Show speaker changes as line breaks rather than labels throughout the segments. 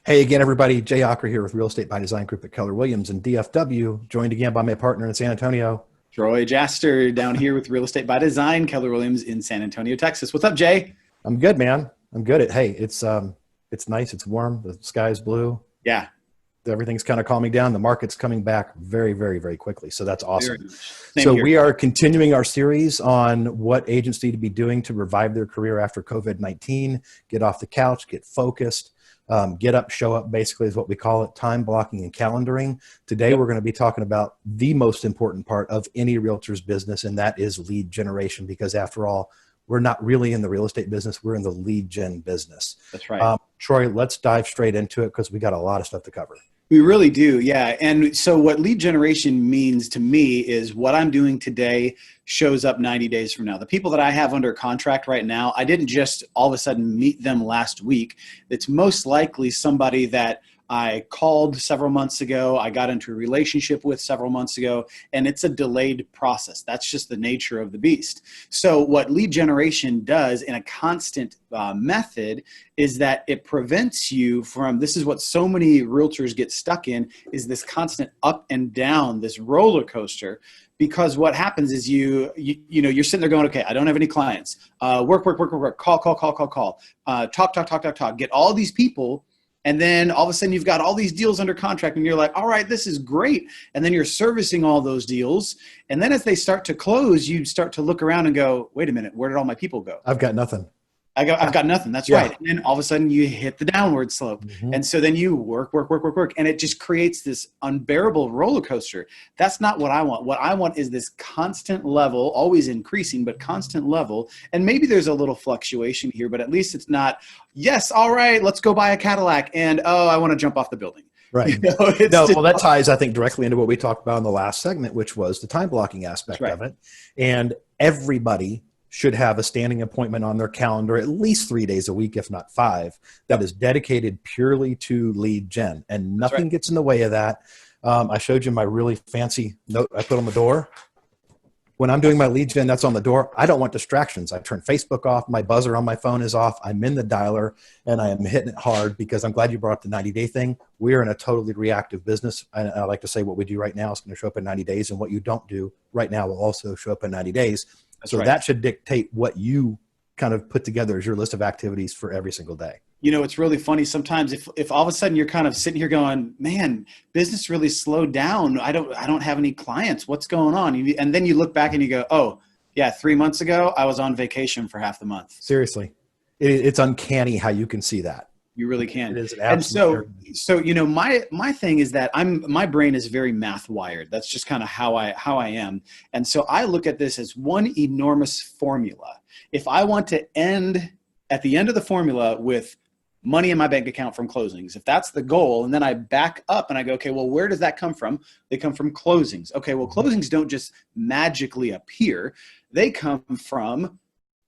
Hey again, everybody. Jay Ocker here with Real Estate by Design Group at Keller Williams and DFW, joined again by my partner in San Antonio.
Troy Jaster down here with Real Estate by Design, Keller Williams in San Antonio, Texas. What's up, Jay?
I'm good, man. I'm good. Hey, it's nice. It's warm. The sky's blue.
Yeah,
Everything's kind of calming down. The market's coming back very, very, very quickly. So that's
very
awesome.
much. Same
So
here.
we are continuing our series on what agents need to be doing to revive their career after COVID-19, get off the couch, get focused. Get up, show up, basically is what we call it, time blocking and calendaring. Today, we're going to be talking about the most important part of any realtor's business, and that is lead generation, because after all, we're not really in the real estate business. We're in the lead gen business.
That's right.
Troy, let's dive straight into it because we got a lot of stuff to cover.
We really do, yeah. And so what lead generation means to me is what I'm doing today shows up 90 days from now. The people that I have under contract right now, I didn't just all of a sudden meet them last week. It's most likely somebody that I called several months ago, I got into a relationship with several months ago, and it's a delayed process. That's just the nature of the beast. So what lead generation does in a constant method is that it prevents you from, this is what so many realtors get stuck in, is this constant up and down, this roller coaster. Because what happens is you're sitting there going, okay, I don't have any clients. Work, call, talk, get all these people. And then all of a sudden you've got all these deals under contract and you're like, all right, this is great. And then you're servicing all those deals. And then as they start to close, you start to look around and go, wait a minute, where did all my people go?
I've got nothing.
I've got nothing. That's right. And then all of a sudden you hit the downward slope. And so then you work. And it just creates this unbearable roller coaster. That's not what I want. What I want is this constant level, always increasing, but constant level. And maybe there's a little fluctuation here, but at least it's not, yes, all right, let's go buy a Cadillac. And, oh, I want to jump off the building.
Right. Well, that ties, I think, directly into what we talked about in the last segment, which was the time blocking aspect of it. And everybody should have a standing appointment on their calendar at least 3 days a week, if not 5, that is dedicated purely to lead gen, and nothing gets in the way of that. I showed you my really fancy note I put on the door. When I'm doing my lead gen, that's on the door. I don't want distractions. I turn Facebook off. My buzzer on my phone is off. I'm in the dialer and I am hitting it hard, because I'm glad you brought up the 90-day thing. We are in a totally reactive business. And I like to say what we do right now is going to show up in 90 days, and what you don't do right now will also show up in 90 days. So that should dictate what you kind of put together as your list of activities for every single day.
You know, it's really funny sometimes if all of a sudden you're kind of sitting here going, man, business really slowed down. I don't have any clients. What's going on? And then you look back and you go, oh yeah, 3 months ago, I was on vacation for half the month.
Seriously. It's uncanny how you can see that.
You really can.
It is an absolute.
And so you know, my thing is that my brain is very math wired. That's just kind of how I am. And so I look at this as one enormous formula. If I want to end at the end of the formula with money in my bank account from closings, if that's the goal, and then I back up and I go, okay, well, where does that come from? They come from closings. Okay, well, closings don't just magically appear. They come from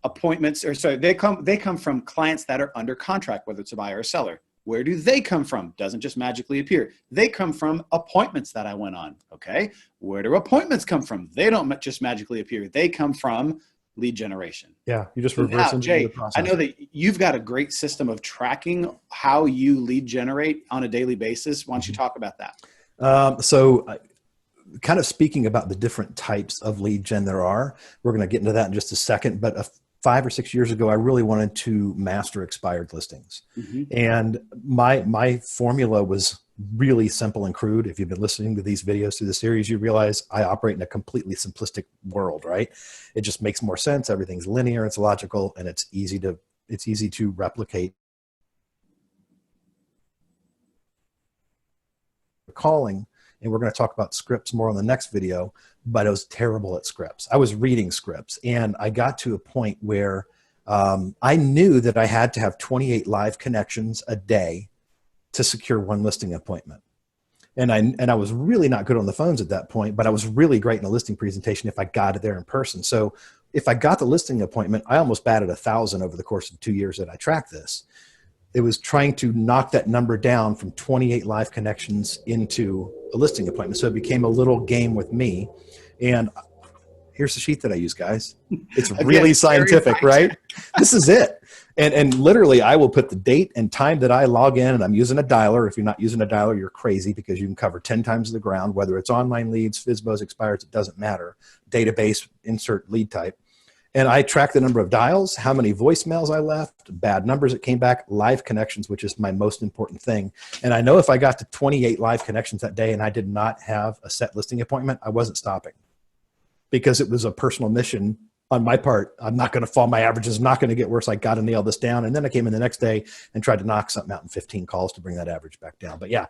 appointments, or sorry, they come from clients that are under contract, whether it's a buyer or seller. Where do they come from? Doesn't just magically appear. They come from appointments that I went on. Okay, where do appointments come from? They don't just magically appear. They come from lead generation.
Yeah, you just reverse
now, Jay, the process. I know that you've got a great system of tracking how you lead generate on a daily basis. Why don't you talk about that?
Kind of speaking about the different types of lead gen there are, we're going to get into that in just a second, but 5 or 6 years ago, I really wanted to master expired listings. And my formula was really simple and crude. If you've been listening to these videos through the series, you realize I operate in a completely simplistic world, right? It just makes more sense. Everything's linear, it's logical, and it's easy to replicate. Calling, and we're going to talk about scripts more on the next video, but I was terrible at scripts. I was reading scripts, and I got to a point where I knew that I had to have 28 live connections a day to secure one listing appointment. And I was really not good on the phones at that point, but I was really great in a listing presentation if I got it there in person. So if I got the listing appointment, I almost batted 1,000 over the course of 2 years that I tracked this. It was trying to knock that number down from 28 live connections into a listing appointment. So it became a little game with me. And Here's the sheet that I use, guys. It's
Again,
really
very
scientific, right? This is it. And literally, I will put the date and time that I log in, and I'm using a dialer. If you're not using a dialer, you're crazy, because you can cover 10 times the ground, whether it's online leads, FSBOs, expires, it doesn't matter. Database, insert lead type. And I track the number of dials, how many voicemails I left, bad numbers that came back, live connections, which is my most important thing. And I know if I got to 28 live connections that day and I did not have a set listing appointment, I wasn't stopping, because it was a personal mission on my part. I'm not going to fall. My average is not going to get worse. I got to nail this down. And then I came in the next day and tried to knock something out in 15 calls to bring that average back down. But yeah,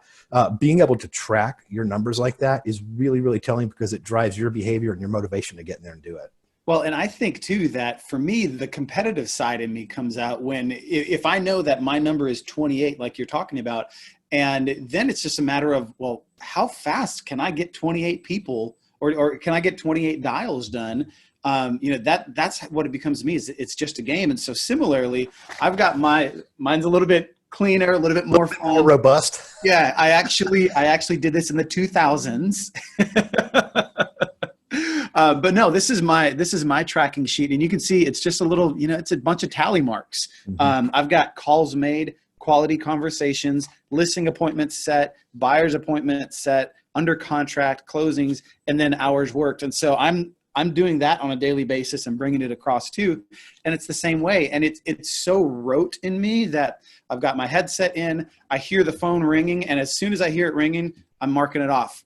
being able to track your numbers like that is really, really telling, because it drives your behavior and your motivation to get in there and do it.
Well, and I think too that for me, the competitive side in me comes out when, if I know that my number is 28, like you're talking about, and then it's just a matter of, well, how fast can I get 28 people, or can I get 28 dials done? That's what it becomes to me. Is it's just a game. And so similarly, I've got mine's a little bit cleaner, a little bit more
robust.
Yeah, I actually did this in the 2000s. But no, this is my tracking sheet, and you can see it's just a little, it's a bunch of tally marks.
Mm-hmm.
I've got calls made, quality conversations, listing appointments set, buyer's appointment set, under contract, closings, and then hours worked. And so I'm doing that on a daily basis and bringing it across too. And it's the same way. And it's so rote in me that I've got my headset in, I hear the phone ringing, and as soon as I hear it ringing, I'm marking it off.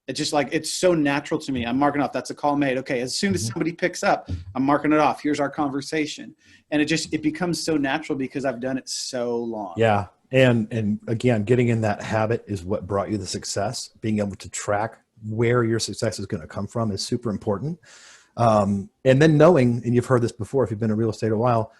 It's just like, it's so natural to me. I'm marking off, that's a call made. Okay. As soon as somebody picks up, I'm marking it off. Here's our conversation. And it becomes so natural because I've done it so long.
Yeah. And again, getting in that habit is what brought you the success. Being able to track where your success is going to come from is super important. And then knowing, and you've heard this before, if you've been in real estate a while,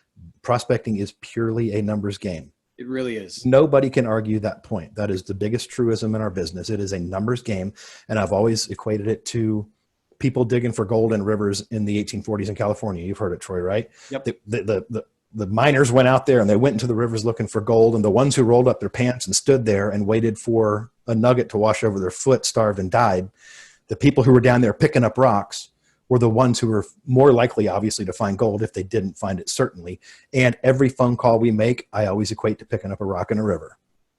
prospecting is purely a numbers game.
It really is.
Nobody can argue that point. That is the biggest truism in our business. It is a numbers game. And I've always equated it to people digging for gold in rivers in the 1840s in California. You've heard it, Troy, right?
Yep.
The miners went out there and they went into the rivers looking for gold. And the ones who rolled up their pants and stood there and waited for a nugget to wash over their foot starved and died. The people who were down there picking up rocks were the ones who were more likely, obviously, to find gold if they didn't find it, certainly. And every phone call we make, I always equate to picking up a rock in a river.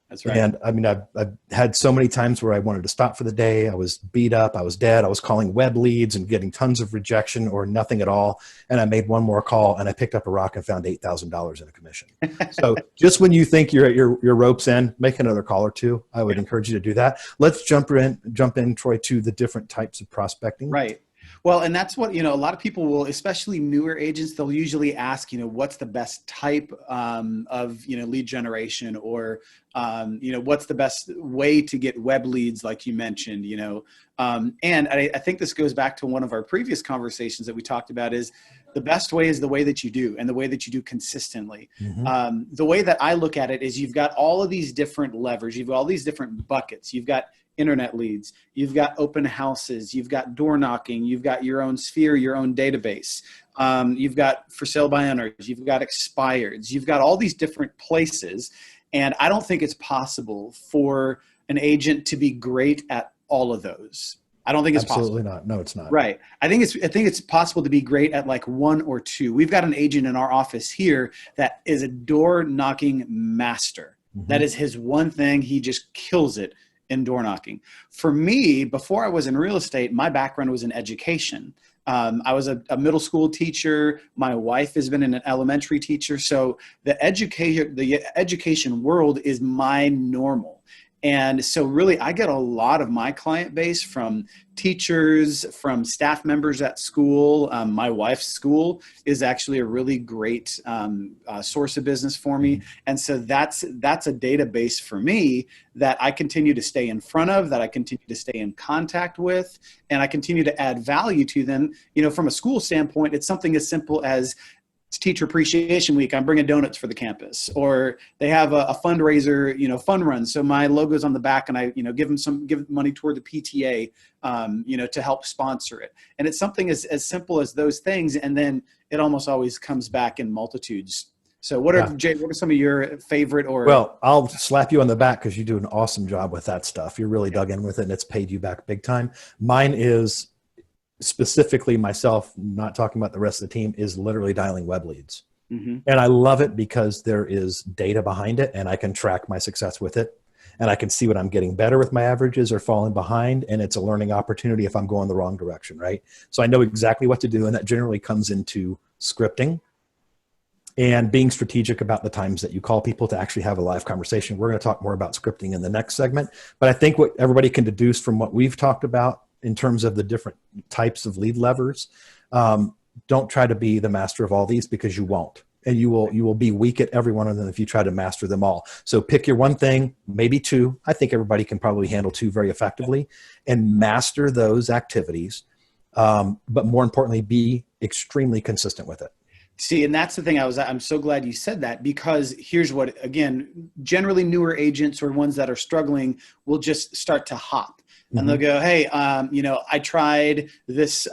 That's right.
And I mean, I've had so many times where I wanted to stop for the day. I was beat up. I was dead. I was calling web leads and getting tons of rejection or nothing at all. And I made one more call and I picked up a rock and found $8,000 in a commission. So just when you think you're at your rope's end, make another call or two. I would encourage you to do that. Let's jump in, Troy, to the different types of prospecting.
Right. Well, and that's what, a lot of people will, especially newer agents, they'll usually ask, what's the best type of, lead generation, or, what's the best way to get web leads, like you mentioned, and I think this goes back to one of our previous conversations that we talked about, is the best way is the way that you do, and the way that you do consistently.
Mm-hmm.
The way that I look at it is, you've got all of these different levers, you've got all these different buckets, you've got internet leads, you've got open houses, you've got door knocking, you've got your own sphere, your own database, you've got for sale by owners, you've got expireds, you've got all these different places. And I don't think it's possible for an agent to be great at all of those. I don't think it's
Absolutely
possible.
Not. No, it's not.
Right. I think it's possible to be great at like one or two. We've got an agent in our office here that is a door knocking master.
Mm-hmm.
That is his one thing. He just kills it in door knocking. For me, before I was in real estate, my background was in education. I was a middle school teacher. My wife has been an elementary teacher. So the education world is my normal. And so really, I get a lot of my client base from teachers, from staff members at school. My wife's school is actually a really great source of business for me. And so that's a database for me that I continue to stay in front of, that I continue to stay in contact with, and I continue to add value to them. From a school standpoint, it's something as simple as, it's Teacher Appreciation Week, I'm bringing donuts for the campus, or they have a fundraiser, fun run. So my logo's on the back, and I, give money toward the PTA, to help sponsor it. And it's something as simple as those things. And then it almost always comes back in multitudes. So Jay, what are some of your favorite, or?
Well, I'll slap you on the back because you do an awesome job with that stuff. You're really dug in with it, and it's paid you back big time. Mine is specifically myself, not talking about the rest of the team, is literally dialing web leads.
Mm-hmm.
And I love it because there is data behind it and I can track my success with it. And I can see what I'm getting better with my averages or falling behind. And it's a learning opportunity if I'm going the wrong direction, right? So I know exactly what to do. And that generally comes into scripting and being strategic about the times that you call people to actually have a live conversation. We're going to talk more about scripting in the next segment. But I think what everybody can deduce from what we've talked about in terms of the different types of lead levers, don't try to be the master of all these, because you won't. And you will be weak at every one of them if you try to master them all. So pick your one thing, maybe two. I think everybody can probably handle two very effectively, and master those activities. But more importantly, be extremely consistent with it.
See, and that's the thing. I'm so glad you said that, because here's what, again, generally newer agents or ones that are struggling will just start to hop. And they'll go, hey, I tried this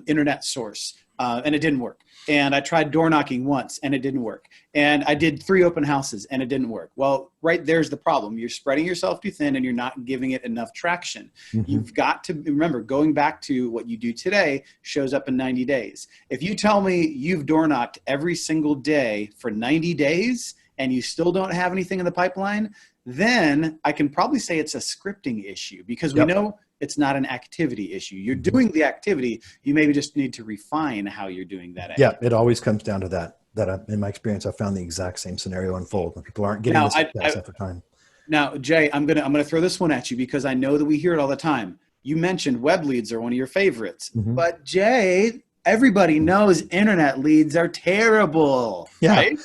internet source and it didn't work. And I tried door knocking once and it didn't work. And I did 3 open houses and it didn't work. Well, right there's the problem. You're spreading yourself too thin and you're not giving it enough traction. You've got to remember, going back to what you do today shows up in 90 days. If you tell me you've door knocked every single day for 90 days and you still don't have anything in the pipeline, then I can probably say it's a scripting issue, because we know it's not an activity issue. You're doing the activity. You maybe just need to refine how you're doing that activity.
Yeah, it always comes down to that. In my experience, I've found the exact same scenario unfold when people aren't getting the success after time.
Now, Jay, I'm gonna throw this one at you, because I know that we hear it all the time. You mentioned web leads are one of your favorites, but Jay, everybody knows internet leads are terrible, right?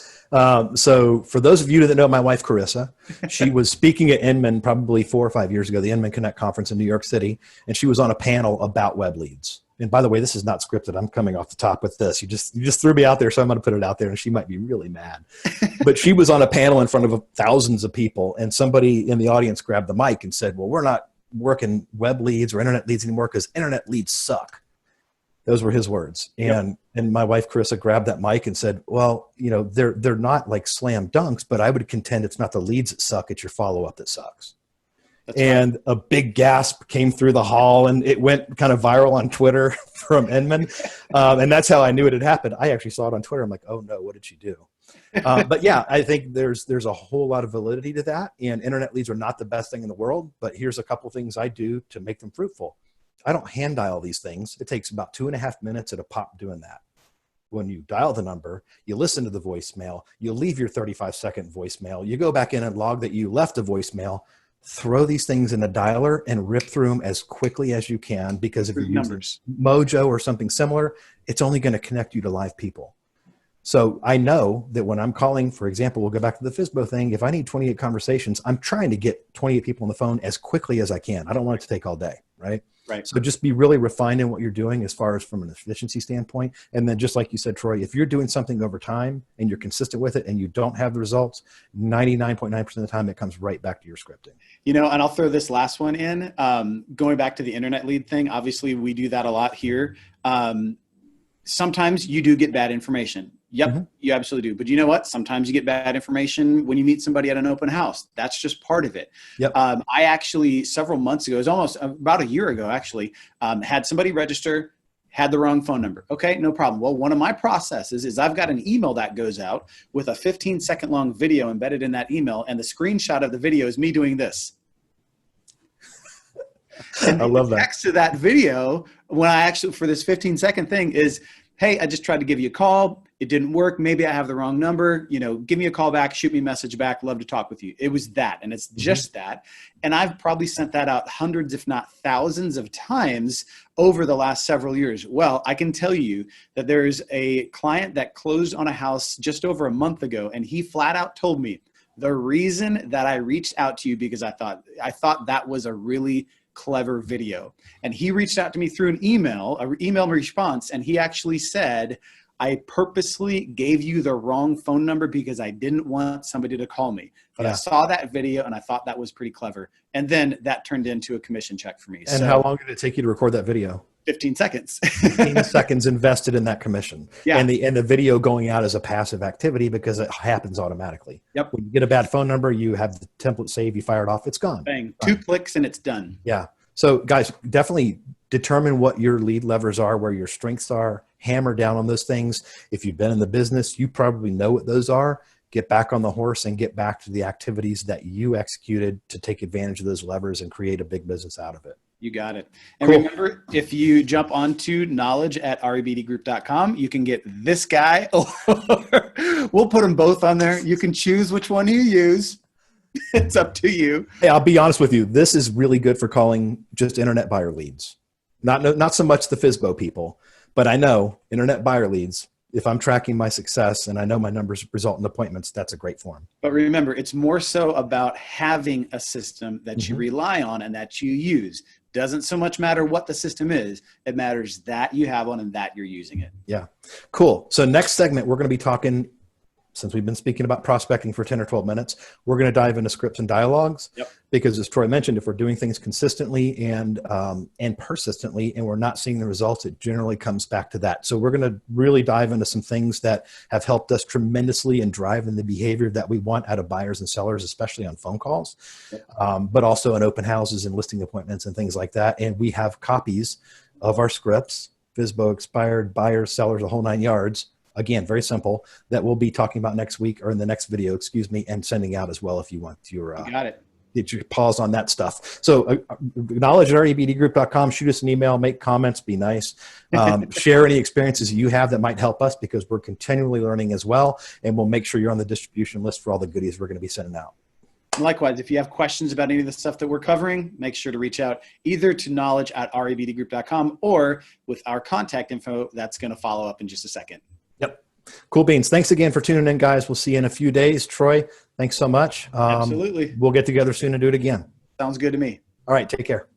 So for those of you that know my wife, Carissa, she was speaking at Inman probably 4 or 5 years ago, the Inman Connect conference in New York City. And she was on a panel about web leads. And by the way, this is not scripted. I'm coming off the top with this. You just threw me out there. So I'm going to put it out there, and she might be really mad, but she was on a panel in front of thousands of people. And somebody in the audience grabbed the mic and said, well, we're not working web leads or internet leads anymore because internet leads suck. Those were his words. And my wife, Carissa, grabbed that mic and said, well, they're not like slam dunks, but I would contend it's not the leads that suck, it's your follow-up that sucks. And a big gasp came through the hall, and it went kind of viral on Twitter from Inman. And that's how I knew it had happened. I actually saw it on Twitter. I'm like, oh no, what did she do? But yeah, I think there's a whole lot of validity to that. And internet leads are not the best thing in the world, but here's a couple things I do to make them fruitful. I don't hand dial these things. It takes about 2.5 minutes at a pop doing that. When you dial the number, you listen to the voicemail, you leave your 35-second voicemail, you go back in and log that you left a voicemail, throw these things in a dialer and rip through them as quickly as you can, because if you use Mojo or something similar, it's only going to connect you to live people. So I know that when I'm calling, for example, we'll go back to the FSBO thing. If I need 28 conversations, I'm trying to get 28 people on the phone as quickly as I can. I don't want it to take all day, right?
Right.
So just be really refined in what you're doing as far as from an efficiency standpoint. And then just like you said, Troy, if you're doing something over time and you're consistent with it and you don't have the results, 99.9% of the time, it comes right back to your scripting.
And I'll throw this last one in, going back to the internet lead thing. Obviously we do that a lot here. Sometimes you do get bad information. Yep, you absolutely do. But you know what? Sometimes you get bad information when you meet somebody at an open house. That's just part of it.
Yep.
I actually, several months ago, it was almost about a year ago, actually, had somebody register, had the wrong phone number. Okay, no problem. Well, one of my processes is I've got an email that goes out with a 15-second long video embedded in that email. And the screenshot of the video is me doing this. And
I love that.
Next to that video, when I actually, for this 15-second thing is, hey, I just tried to give you a call. It didn't work. Maybe I have the wrong number. Give me a call back, shoot me a message back. Love to talk with you. It was that. And it's just that. And I've probably sent that out hundreds, if not thousands of times over the last several years. Well, I can tell you that there's a client that closed on a house just over a month ago. And he flat out told me the reason that I reached out to you, because I thought that was a really clever video. And he reached out to me through an email response. And he actually said, I purposely gave you the wrong phone number because I didn't want somebody to call me. But I saw that video and I thought that was pretty clever. And then that turned into a commission check for me.
And how long did it take you to record that video?
15 seconds.
15 seconds invested in that commission.
Yeah.
And the video going out as a passive activity because it happens automatically.
Yep.
When you get a bad phone number, you have the template saved, you fire it off, it's gone.
Bang. 2 clicks and it's done.
Yeah. So guys, definitely determine what your lead levers are, where your strengths are, hammer down on those things. If you've been in the business, you probably know what those are. Get back on the horse and get back to the activities that you executed to take advantage of those levers and create a big business out of it.
You got it. And
Cool.
remember, if you jump onto knowledge@rebdgroup.com, you can get this guy. We'll put them both on there. You can choose which one you use. It's up to you.
Hey, I'll be honest with you. This is really good for calling just internet buyer leads. Not so much the FSBO people, but I know internet buyer leads. If I'm tracking my success and I know my numbers result in appointments, that's a great form.
But remember, it's more so about having a system that you rely on and that you use. Doesn't so much matter what the system is. It matters that you have one and that you're using it.
Yeah. Cool. So next segment, we're going to be talking, since we've been speaking about prospecting for 10 or 12 minutes, we're going to dive into scripts and dialogues.
Yep.
Because as Troy mentioned, if we're doing things consistently and persistently and we're not seeing the results, it generally comes back to that. So we're going to really dive into some things that have helped us tremendously in driving the behavior that we want out of buyers and sellers, especially on phone calls, but also in open houses and listing appointments and things like that. And we have copies of our scripts, FSBO, expired, buyers, sellers, the whole 9 yards. Again, very simple, that we'll be talking about next week or in the next video, and sending out as well if you want your
You got it.
get your pause on that stuff. So knowledge@rebdgroup.com, shoot us an email, make comments, be nice. Share any experiences you have that might help us, because we're continually learning as well. And we'll make sure you're on the distribution list for all the goodies we're going to be sending out.
Likewise, if you have questions about any of the stuff that we're covering, make sure to reach out either to knowledge@rebdgroup.com or with our contact info that's going to follow up in just a second.
Yep. Cool beans. Thanks again for tuning in, guys. We'll see you in a few days. Troy, thanks so much.
Absolutely.
We'll get together soon and do it again.
Sounds good to me.
All right. Take care.